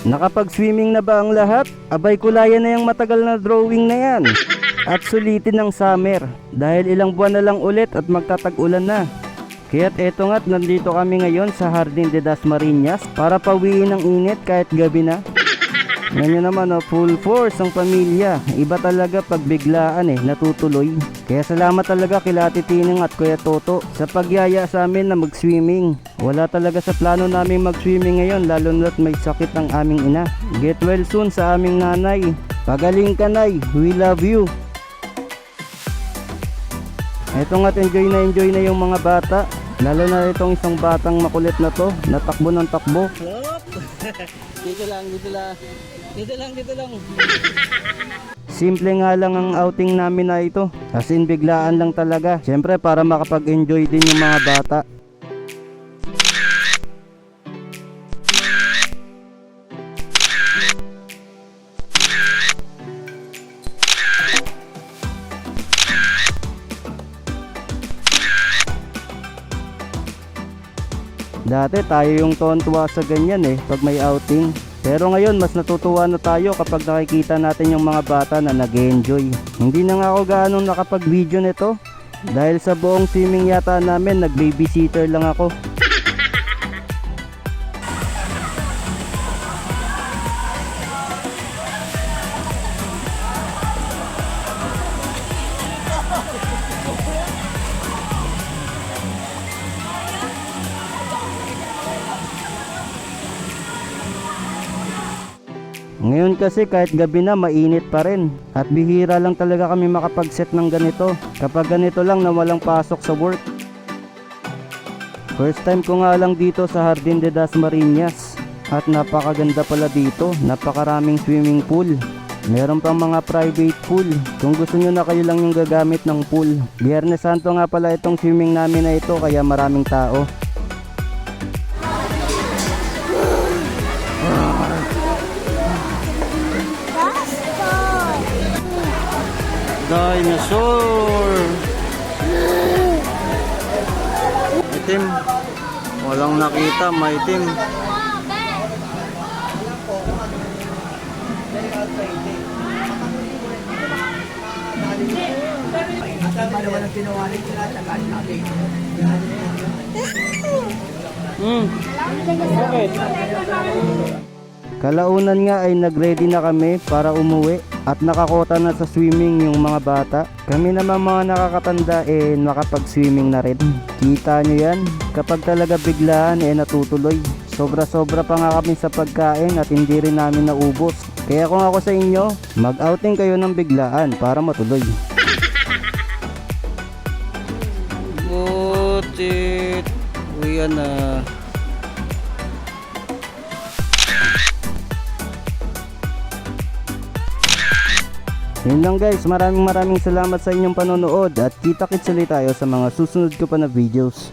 Nakapag-swimming na ba ang lahat? Abay kulayan na yung matagal na drawing na yan. At sulitin ng summer dahil ilang buwan na lang ulit at magtatag-ulan na. Kaya't eto nga't nandito kami ngayon sa Jardín de las Marinas para pawiin ang init kahit gabi na. Ngayon naman full force ang pamilya. Iba talaga pag biglaan natutuloy. Kaya salamat talaga kila Ate Tineng at Kuya Toto sa pagyaya sa amin na mag-swimming. Wala talaga sa plano namin mag-swimming ngayon lalo na't may sakit ang aming ina. Get well soon sa aming nanay. Pagaling ka nay, we love you. Eto nga't enjoy na yung mga bata. Lalo na itong isang batang makulit na to, natakbo ng takbo. Dito lang. Simple nga lang ang outing namin na ito. As in biglaan lang talaga. Siyempre para makapag-enjoy din yung mga bata. Dati tayo yung tuwa sa ganyan pag may outing. Pero ngayon mas natutuwa na tayo kapag nakikita natin yung mga bata na nag-enjoy. Hindi na nga ako gaanong nakapag-video nito. Dahil sa buong swimming yata namin nag-babysitter lang ako. Ngayon kasi kahit gabi na mainit pa rin at bihira lang talaga kami makapag-set ng ganito kapag ganito lang na walang pasok sa work. First time ko nga lang dito sa Jardín de las Marinas at napakaganda pala dito, napakaraming swimming pool. Meron pang mga private pool kung gusto nyo na kayo lang yung gagamit ng pool. Biyernes Santo nga pala itong swimming namin na ito kaya maraming tao. Dinosaur! Itim. Walang nakita, maitim. Bakit? Kalaunan nga ay nagready na kami para umuwi at nakakota na sa swimming yung mga bata. Kami naman mga nakakatanda nakapag-swimming na rin. Kita nyo yan, kapag talaga biglaan natutuloy. Sobra-sobra pa nga kami sa pagkain at hindi rin namin naubos. Kaya kung ako sa inyo, mag-outing kayo ng biglaan para matuloy. Butit, uwi na. Yun lang guys, maraming salamat sa inyong panonood at kita-kits ulit tayo sa mga susunod ko pa na videos.